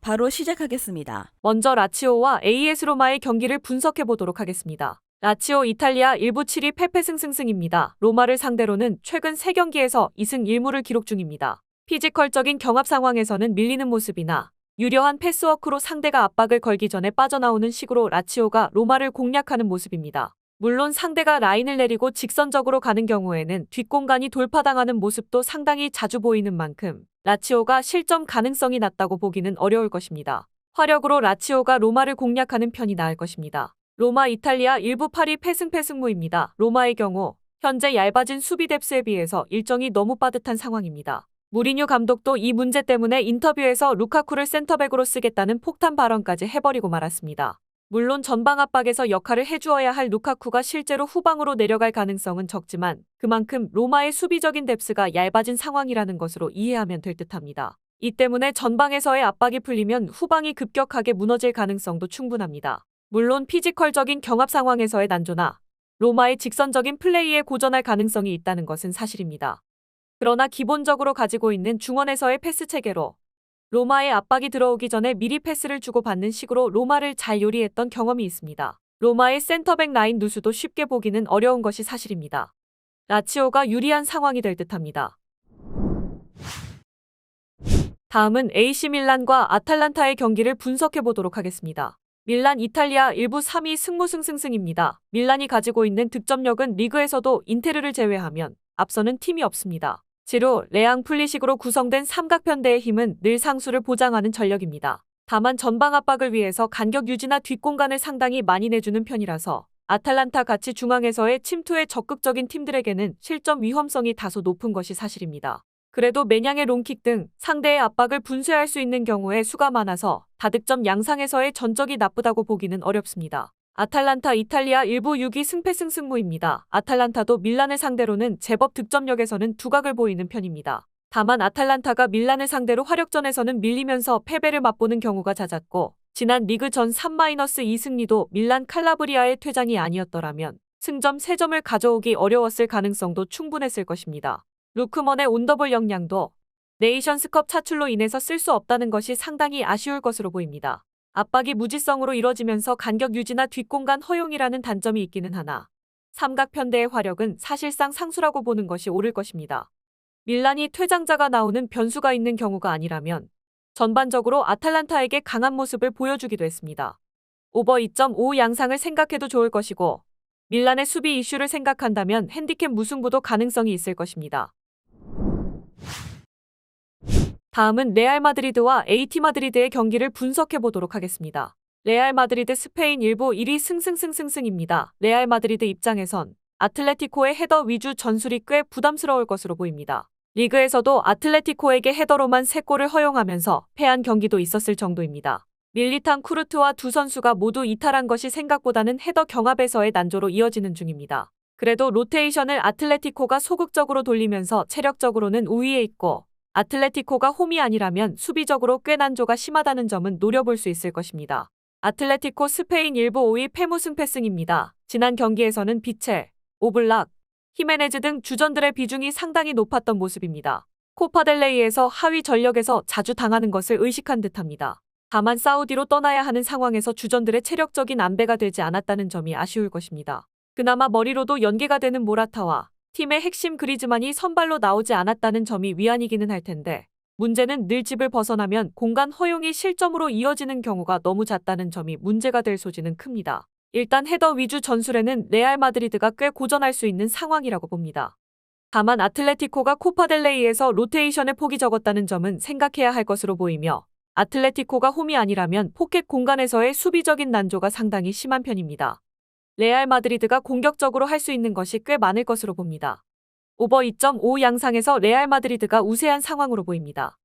바로 시작하겠습니다. 먼저 라치오와 AS 로마의 경기를 분석해 보도록 하겠습니다. 라치오 이탈리아 1부 7위 패패승승승입니다. 로마를 상대로는 최근 3경기에서 2승 1무를 기록 중입니다. 피지컬적인 경합 상황에서는 밀리는 모습이나 유려한 패스워크로 상대가 압박을 걸기 전에 빠져나오는 식으로 라치오가 로마를 공략하는 모습입니다. 물론 상대가 라인을 내리고 직선적으로 가는 경우에는 뒷공간이 돌파당하는 모습도 상당히 자주 보이는 만큼 라치오가 실점 가능성이 낮다고 보기는 어려울 것입니다. 화력으로 라치오가 로마를 공략하는 편이 나을 것입니다. 로마 이탈리아 1부 8위 패승패승무입니다. 로마의 경우 현재 얇아진 수비 뎁스에 비해서 일정이 너무 빠듯한 상황입니다. 무리뉴 감독도 이 문제 때문에 인터뷰에서 루카쿠를 센터백으로 쓰겠다는 폭탄 발언까지 해버리고 말았습니다. 물론 전방 압박에서 역할을 해주어야 할 루카쿠가 실제로 후방으로 내려갈 가능성은 적지만 그만큼 로마의 수비적인 뎁스가 얇아진 상황이라는 것으로 이해하면 될 듯합니다. 이 때문에 전방에서의 압박이 풀리면 후방이 급격하게 무너질 가능성도 충분합니다. 물론 피지컬적인 경합 상황에서의 난조나 로마의 직선적인 플레이에 고전할 가능성이 있다는 것은 사실입니다. 그러나 기본적으로 가지고 있는 중원에서의 패스 체계로 로마의 압박이 들어오기 전에 미리 패스를 주고받는 식으로 로마를 잘 요리했던 경험이 있습니다. 로마의 센터백 라인 누수도 쉽게 보기는 어려운 것이 사실입니다. 라치오가 유리한 상황이 될 듯합니다. 다음은 AC 밀란과 아탈란타의 경기를 분석해 보도록 하겠습니다. 밀란 이탈리아 1부 3위 승무승승승입니다. 밀란이 가지고 있는 득점력은 리그에서도 인테르를 제외하면 앞서는 팀이 없습니다. 지루, 레앙 플리식으로 구성된 삼각편대의 힘은 늘 상수를 보장하는 전력입니다. 다만 전방 압박을 위해서 간격 유지나 뒷공간을 상당히 많이 내주는 편이라서 아탈란타 같이 중앙에서의 침투에 적극적인 팀들에게는 실점 위험성이 다소 높은 것이 사실입니다. 그래도 매냥의 롱킥 등 상대의 압박을 분쇄할 수 있는 경우에 수가 많아서 다득점 양상에서의 전적이 나쁘다고 보기는 어렵습니다. 아탈란타 이탈리아 1부 6위 승패승승무입니다. 아탈란타도 밀란을 상대로는 제법 득점력에서는 두각을 보이는 편입니다. 다만 아탈란타가 밀란을 상대로 화력전에서는 밀리면서 패배를 맛보는 경우가 잦았고 지난 리그 전 3-2 승리도 밀란 칼라브리아의 퇴장이 아니었더라면 승점 3점을 가져오기 어려웠을 가능성도 충분했을 것입니다. 루크먼의 온더볼 역량도 네이션스컵 차출로 인해서 쓸 수 없다는 것이 상당히 아쉬울 것으로 보입니다. 압박이 무지성으로 이뤄지면서 간격 유지나 뒷공간 허용이라는 단점이 있기는 하나 삼각편대의 화력은 사실상 상수라고 보는 것이 옳을 것입니다. 밀란이 퇴장자가 나오는 변수가 있는 경우가 아니라면 전반적으로 아탈란타에게 강한 모습을 보여주기도 했습니다. 오버 2.5 양상을 생각해도 좋을 것이고 밀란의 수비 이슈를 생각한다면 핸디캡 무승부도 가능성이 있을 것입니다. 다음은 레알 마드리드와 AT 마드리드의 경기를 분석해 보도록 하겠습니다. 레알 마드리드 스페인 1부 1위 승승승승승입니다. 레알 마드리드 입장에선 아틀레티코의 헤더 위주 전술이 꽤 부담스러울 것으로 보입니다. 리그에서도 아틀레티코에게 헤더로만 3골을 허용하면서 패한 경기도 있었을 정도입니다. 밀리탄 쿠르트와 두 선수가 모두 이탈한 것이 생각보다는 헤더 경합에서의 난조로 이어지는 중입니다. 그래도 로테이션을 아틀레티코가 소극적으로 돌리면서 체력적으로는 우위에 있고 아틀레티코가 홈이 아니라면 수비적으로 꽤 난조가 심하다는 점은 노려볼 수 있을 것입니다. 아틀레티코 스페인 1부 5위 패무승패승입니다. 지난 경기에서는 비첼, 오블락, 히메네즈 등 주전들의 비중이 상당히 높았던 모습입니다. 코파델레이에서 하위 전력에서 자주 당하는 것을 의식한 듯합니다. 다만 사우디로 떠나야 하는 상황에서 주전들의 체력적인 안배가 되지 않았다는 점이 아쉬울 것입니다. 그나마 머리로도 연계가 되는 모라타와 팀의 핵심 그리즈만이 선발로 나오지 않았다는 점이 위안이기는 할 텐데 문제는 늘 집을 벗어나면 공간 허용이 실점으로 이어지는 경우가 너무 잦다는 점이 문제가 될 소지는 큽니다. 일단 헤더 위주 전술에는 레알 마드리드가 꽤 고전할 수 있는 상황이라고 봅니다. 다만 아틀레티코가 코파델레이에서 로테이션의 폭이 적었다는 점은 생각해야 할 것으로 보이며 아틀레티코가 홈이 아니라면 포켓 공간에서의 수비적인 난조가 상당히 심한 편입니다. 레알 마드리드가 공격적으로 할 수 있는 것이 꽤 많을 것으로 봅니다. 오버 2.5 양상에서 레알 마드리드가 우세한 상황으로 보입니다.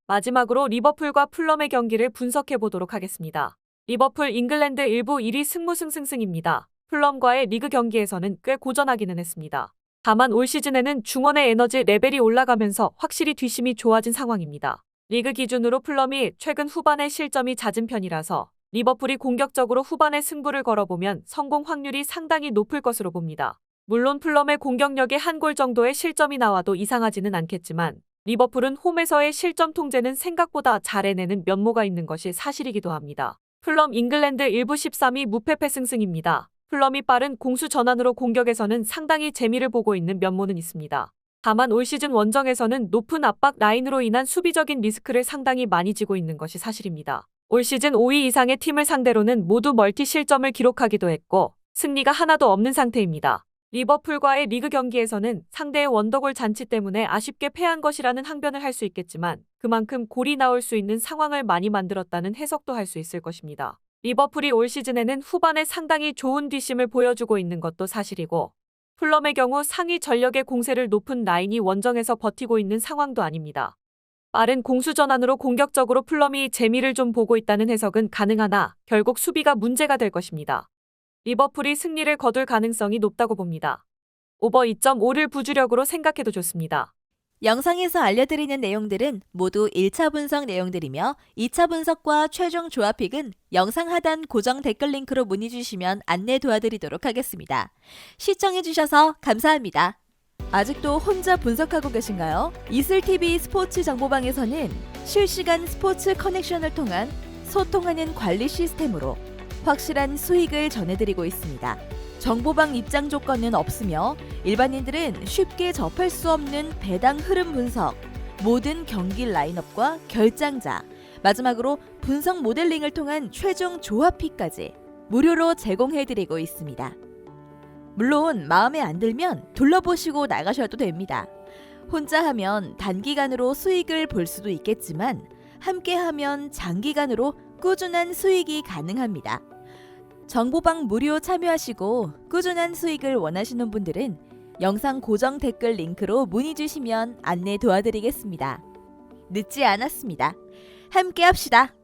마지막으로 리버풀과 풀럼의 경기를 분석해 보도록 하겠습니다. 리버풀 잉글랜드 1부 1위 승무승승승입니다. 풀럼과의 리그 경기에서는 꽤 고전하기는 했습니다. 다만 올 시즌에는 중원의 에너지 레벨이 올라가면서 확실히 뒷심이 좋아진 상황입니다. 리그 기준으로 풀럼이 최근 후반에 실점이 잦은 편이라서 리버풀이 공격적으로 후반에 승부를 걸어보면 성공 확률이 상당히 높을 것으로 봅니다. 물론 풀럼의 공격력에 한 골 정도의 실점이 나와도 이상하지는 않겠지만 리버풀은 홈에서의 실점 통제는 생각보다 잘 해내는 면모가 있는 것이 사실이기도 합니다. 풀럼 잉글랜드 1부 13위 무패패 승승입니다. 풀럼이 빠른 공수 전환으로 공격에서는 상당히 재미를 보고 있는 면모는 있습니다. 다만 올 시즌 원정에서는 높은 압박 라인으로 인한 수비적인 리스크를 상당히 많이 지고 있는 것이 사실입니다. 올 시즌 5위 이상의 팀을 상대로는 모두 멀티 실점을 기록하기도 했고 승리가 하나도 없는 상태입니다. 리버풀과의 리그 경기에서는 상대의 원더골 잔치 때문에 아쉽게 패한 것이라는 항변을 할 수 있겠지만 그만큼 골이 나올 수 있는 상황을 많이 만들었다는 해석도 할 수 있을 것입니다. 리버풀이 올 시즌에는 후반에 상당히 좋은 뒷심을 보여주고 있는 것도 사실이고 풀럼의 경우 상위 전력의 공세를 높은 라인이 원정에서 버티고 있는 상황도 아닙니다. 빠른 공수 전환으로 공격적으로 풀럼이 재미를 좀 보고 있다는 해석은 가능하나 결국 수비가 문제가 될 것입니다. 리버풀이 승리를 거둘 가능성이 높다고 봅니다. 오버 2.5를 부주력으로 생각해도 좋습니다. 영상에서 알려드리는 내용들은 모두 1차 분석 내용들이며 2차 분석과 최종 조합픽은 영상 하단 고정 댓글 링크로 문의 주시면 안내 도와드리도록 하겠습니다. 시청해주셔서 감사합니다. 아직도 혼자 분석하고 계신가요? 이슬TV 스포츠 정보방에서는 실시간 스포츠 커넥션을 통한 소통하는 관리 시스템으로 확실한 수익을 전해드리고 있습니다. 정보방 입장 조건은 없으며 일반인들은 쉽게 접할 수 없는 배당 흐름 분석, 모든 경기 라인업과 결장자, 마지막으로 분석 모델링을 통한 최종 조합픽까지 무료로 제공해드리고 있습니다. 물론 마음에 안 들면 둘러보시고 나가셔도 됩니다. 혼자 하면 단기간으로 수익을 볼 수도 있겠지만 함께하면 장기간으로 꾸준한 수익이 가능합니다. 정보방 무료 참여하시고 꾸준한 수익을 원하시는 분들은 영상 고정 댓글 링크로 문의 주시면 안내 도와드리겠습니다. 늦지 않았습니다. 함께 합시다.